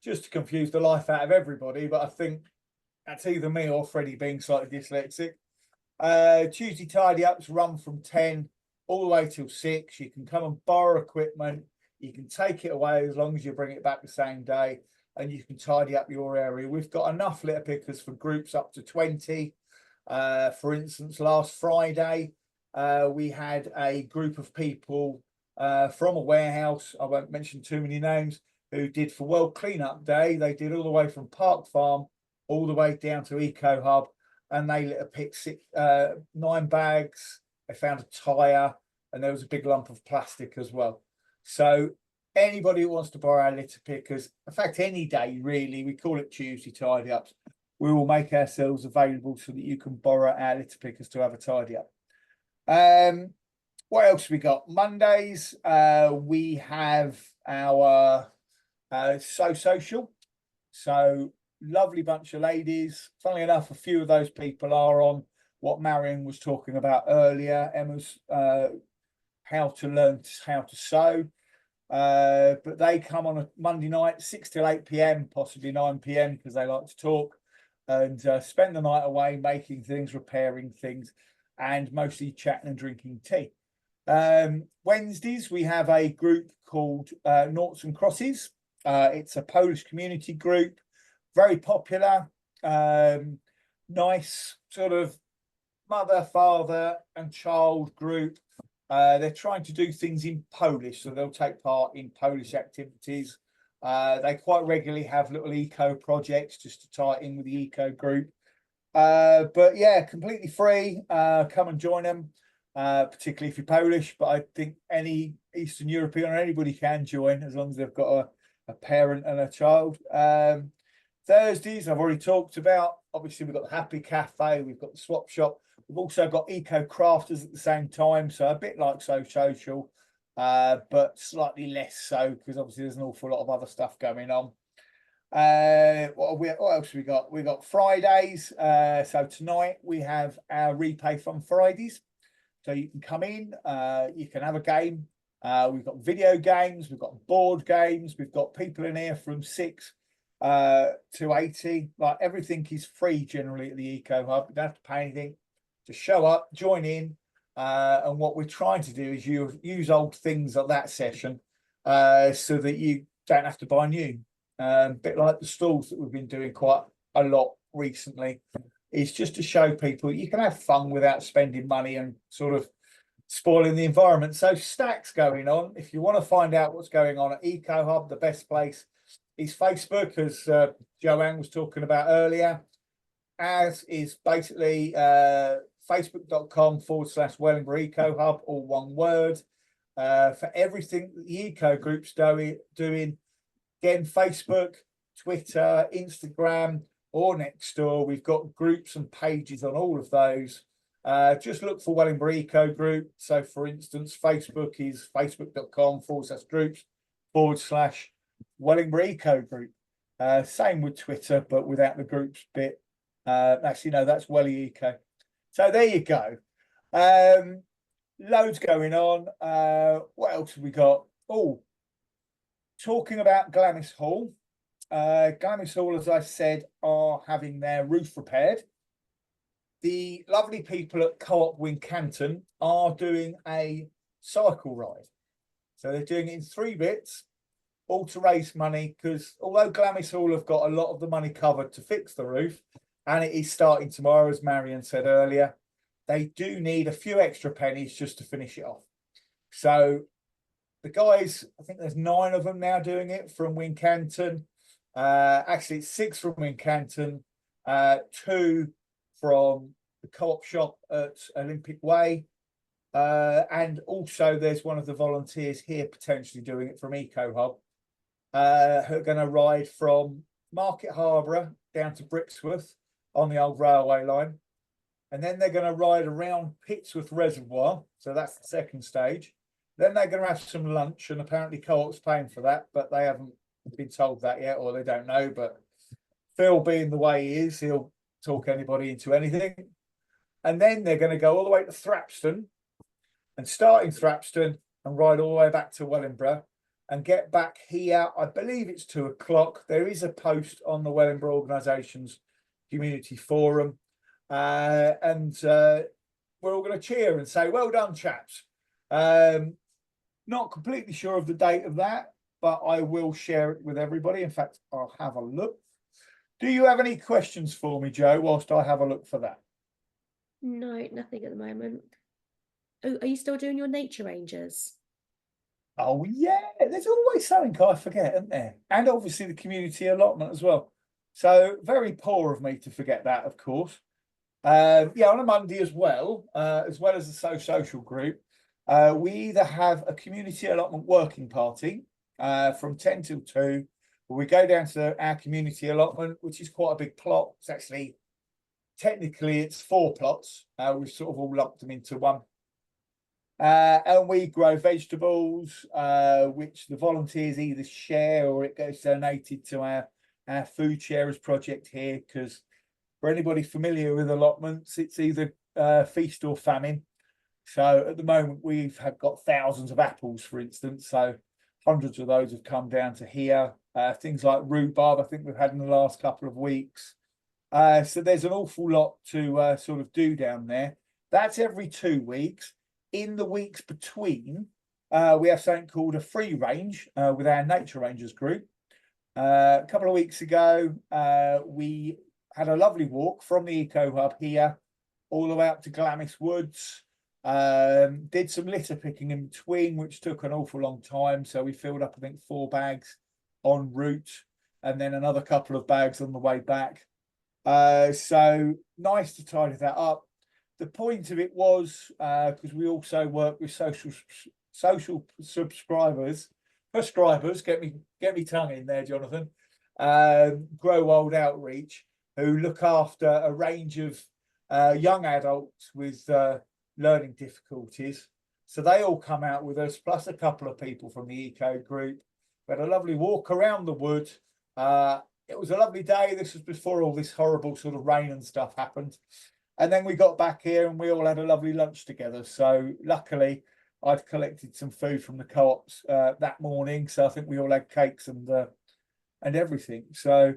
just to confuse the life out of everybody. But I think that's either me or Freddie being slightly dyslexic. Tuesday tidy ups run from 10 all the way till 6. You can come and borrow equipment. You can take it away as long as you bring it back the same day, and you can tidy up your area. We've got enough litter pickers for groups up to 20. For instance, last Friday, we had a group of people from a warehouse, I won't mention too many names, who did for World Cleanup Day. They did all the way from Park Farm all the way down to Eco Hub, and they litter picked 9 bags. They found a tyre, and there was a big lump of plastic as well. So anybody who wants to borrow our litter pickers, in fact, any day really, we call it Tuesday tidy ups, we will make ourselves available so that you can borrow our litter pickers to have a tidy up. What else we got? Mondays, we have our social. So lovely bunch of ladies. Funnily enough, a few of those people are on what Marion was talking about earlier, Emma's how to learn how to sew. But they come on a Monday night, 6 till 8 p.m, possibly 9 p.m, because they like to talk, and spend the night away making things, repairing things, and mostly chatting and drinking tea. Wednesdays, we have a group called Noughts and Crosses. It's a Polish community group, very popular, nice sort of mother, father, and child group. They're trying to do things in Polish, so they'll take part in Polish activities. They quite regularly have little eco projects just to tie it in with the eco group. But yeah, completely free. Come and join them, particularly if you're Polish. But I think any Eastern European or anybody can join as long as they've got a parent and a child. Thursdays, I've already talked about. Obviously, we've got the Happy Cafe, we've got the swap shop. We've also got eco crafters at the same time, so a bit like social, but slightly less so because obviously there's an awful lot of other stuff going on. What else have we got? We've got Fridays. So tonight we have our Repay Fun Fridays. So you can come in, you can have a game. We've got video games, we've got board games, we've got people in here from 6 to 80. Like everything is free generally at the Eco Hub. You don't have to pay anything. Just show up, join in, and what we're trying to do is use old things at that session so that you don't have to buy new. A bit like the stalls that we've been doing quite a lot recently. It's just to show people you can have fun without spending money and sort of spoiling the environment. So stacks going on. If you want to find out what's going on at Eco Hub, the best place is Facebook, as Joanne was talking about earlier, as is basically facebook.com/Wellingborough Eco Hub, all one word, for everything that the eco group's doing. Again, Facebook, Twitter, Instagram, or next door. We've got groups and pages on all of those. Just look for Wellingborough Eco Group. So, for instance, Facebook is facebook.com/groups/Wellingborough Eco Group. Same with Twitter, but without the groups bit. Actually, no, that's Welly Eco. So there you go. Loads going on. What else have we got? Oh, talking about Glamis Hall. Glamis Hall, as I said, are having their roof repaired. The lovely people at Co-op Wincanton are doing a cycle ride. So they're doing it in 3 bits, all to raise money, because although Glamis Hall have got a lot of the money covered to fix the roof, and it is starting tomorrow, as Marion said earlier, they do need a few extra pennies just to finish it off. So the guys, I think there's 9 of them now doing it from Wincanton. Actually, it's 6 from Wincanton, 2 from the Co-op shop at Olympic Way. And also there's one of the volunteers here potentially doing it from Eco Hub, who are going to ride from Market Harborough down to Brixworth on the old railway line. And then they're going to ride around Pitsworth Reservoir. So that's the second stage. Then they're going to have some lunch, and apparently Co-op's paying for that, but they haven't been told that yet, or they don't know. But Phil, being the way he is, he'll talk anybody into anything. And then they're going to go all the way to Thrapston and start in Thrapston and ride all the way back to Wellingborough and get back here. I believe it's 2 o'clock. There is a post on the Wellingborough Organisations Community Forum. We're all going to cheer and say, well done, chaps. Not completely sure of the date of that, but I will share it with everybody. In fact, I'll have a look. Do you have any questions for me, Joe, whilst I have a look for that? No, nothing at the moment. Oh, are you still doing your nature rangers? Oh, yeah. There's always something I forget, isn't there? And obviously the community allotment as well. So very poor of me to forget that, of course. Yeah, on a Monday as well as the social group, we either have a community allotment working party from 10 till 2, where we go down to our community allotment, which is quite a big plot. It's actually, technically, it's 4 plots. We've sort of all lumped them into one. And we grow vegetables, which the volunteers either share or it gets donated to our food sharers project here, because for anybody familiar with allotments, it's either feast or famine. So at the moment, we've got thousands of apples, for instance. So hundreds of those have come down to here. Things like rhubarb, I think we've had in the last couple of weeks. So there's an awful lot to sort of do down there. That's every 2 weeks. In the weeks between, we have something called a free range with our Nature Rangers group. A couple of weeks ago, we had a lovely walk from the Eco Hub here all the way up to Glamis Woods. Did some litter picking in between, which took an awful long time. So we filled up, I think, 4 bags en route and then another couple of bags on the way back. So nice to tidy that up. The point of it was, because we also work with social prescribers, get me tongue in there, Jonathan, Grow Old Outreach, who look after a range of young adults with learning difficulties. So they all come out with us, plus a couple of people from the eco group. We had a lovely walk around the wood. It was a lovely day. This was before all this horrible sort of rain and stuff happened. And then we got back here and we all had a lovely lunch together. So luckily, I'd collected some food from the co-ops that morning. So I think we all had cakes and everything. So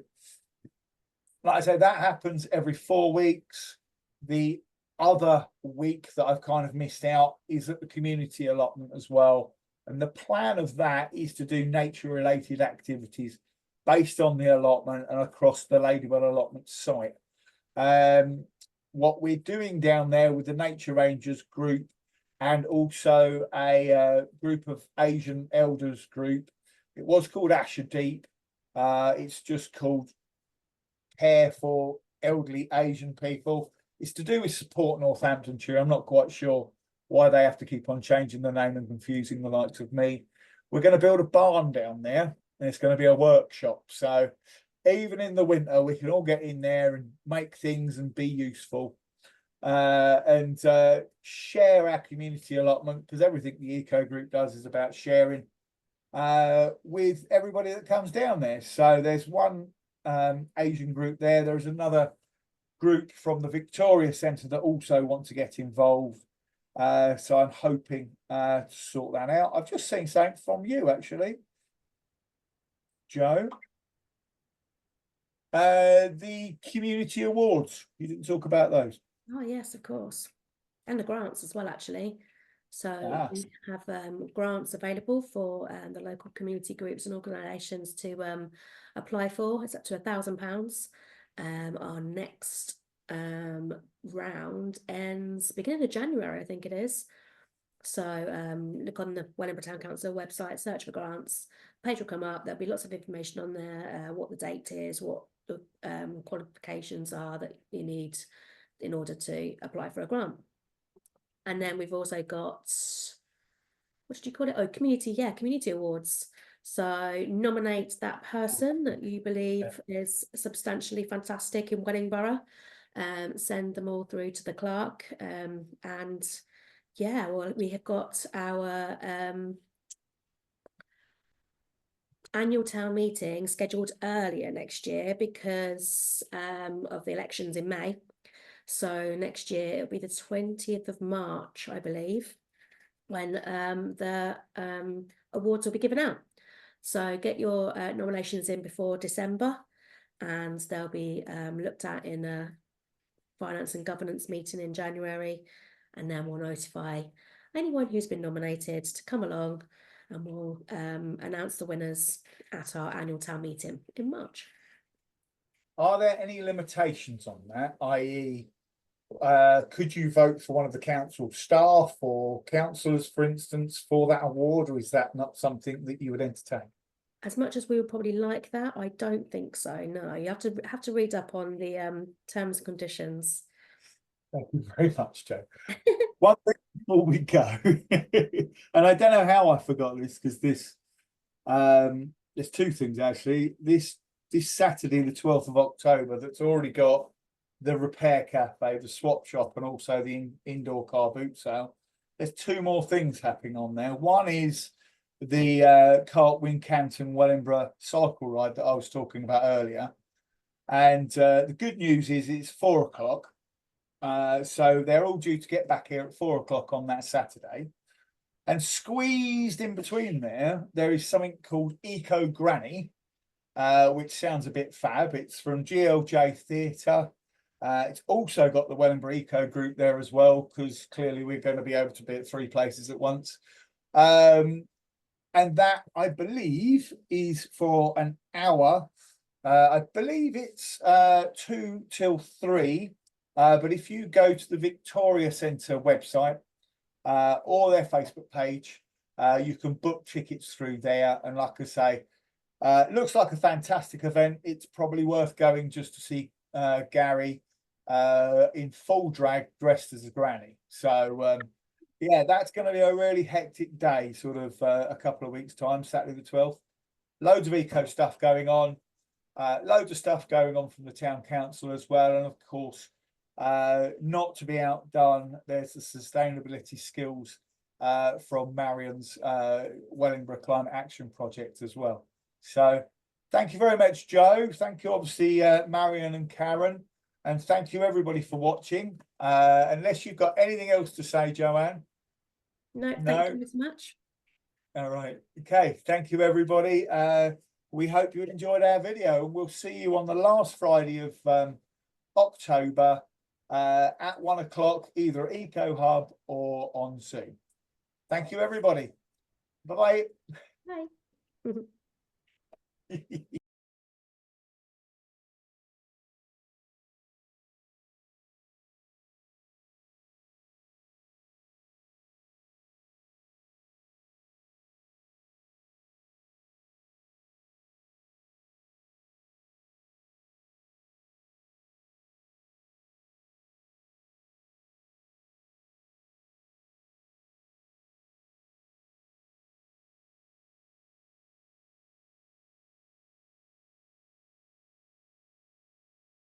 like I say, that happens every 4 weeks. The other week that I've kind of missed out is at the community allotment as well. And the plan of that is to do nature-related activities based on the allotment and across the Ladywell allotment site. What we're doing down there with the Nature Rangers group and also a group of Asian elders group. It was called Asher Deep. It's just called Care for Elderly Asian People. It's to do with Support Northamptonshire. I'm not quite sure why they have to keep on changing the name and confusing the likes of me. We're going to build a barn down there, and it's going to be a workshop. So even in the winter, we can all get in there and make things and be useful, and share our community allotment, because everything the eco group does is about sharing with everybody that comes down there. So there's one Asian group there. There's another group from the Victoria Centre that also want to get involved. So I'm hoping to sort that out. I've just seen something from you, actually, Joe. The community awards. You didn't talk about those. Oh yes, of course, and the grants as well, actually. So we have grants available for the local community groups and organisations to apply for. It's up to £1,000. Our next round ends beginning of January, I think it is. So look on the Wellingborough Town Council website, search for grants. Page will come up. There'll be lots of information on there, what the date is, what the qualifications are that you need in order to apply for a grant. And then we've also got, what did you call it? Oh, community awards. So nominate that person that you believe is substantially fantastic in Wellingborough. Send them all through to the clerk. And yeah, well, we have got our annual town meeting scheduled earlier next year because of the elections in May. So next year it'll be the 20th of March, I believe, when the awards will be given out. So get your nominations in before December, and they'll be looked at in a finance and governance meeting in January, and then we'll notify anyone who's been nominated to come along, and we'll announce the winners at our annual town meeting in March. Are there any limitations on that, i.e., could you vote for one of the council staff or councillors, for instance, for that award, or is that not something that you would entertain? As much as we would probably like that, I don't think so. No, you have to read up on the terms and conditions. Thank you very much, Joe. One thing before we go, and I don't know how I forgot this, because this there's two things actually. This Saturday, the 12th of October, that's already got the repair cafe, the swap shop, and also the indoor car boot sale. There's two more things happening on there. One is the Cartwin Canton Wellingborough cycle ride that I was talking about earlier, and the good news is it's 4 o'clock, so they're all due to get back here at 4 o'clock on that Saturday. And squeezed in between there is something called Eco Granny, which sounds a bit fab. It's from GLJ Theatre. It's also got the Wellingborough Eco Group there as well, because clearly we're going to be able to be at 3 places at once. And that, I believe, is for an hour. I believe it's 2 till 3. But if you go to the Victoria Centre website or their Facebook page, you can book tickets through there. And like I say, it looks like a fantastic event. It's probably worth going just to see Gary in full drag, dressed as a granny. So yeah, that's going to be a really hectic day, sort of a couple of weeks' time, Saturday the 12th. Loads of eco stuff going on, loads of stuff going on from the town council as well. And of course, not to be outdone, there's the sustainability skills from Marion's Wellingborough Climate Action Project as well. So thank you very much, Joe. Thank you, obviously, Marion and Karon. And thank you, everybody, for watching. Unless you've got anything else to say, Joanne. No, thank you so much. All right. Okay. Thank you, everybody. We hope you enjoyed our video. We'll see you on the last Friday of October at 1 o'clock, either at Eco Hub or on Zoom. Thank you, everybody. Bye-bye. Bye.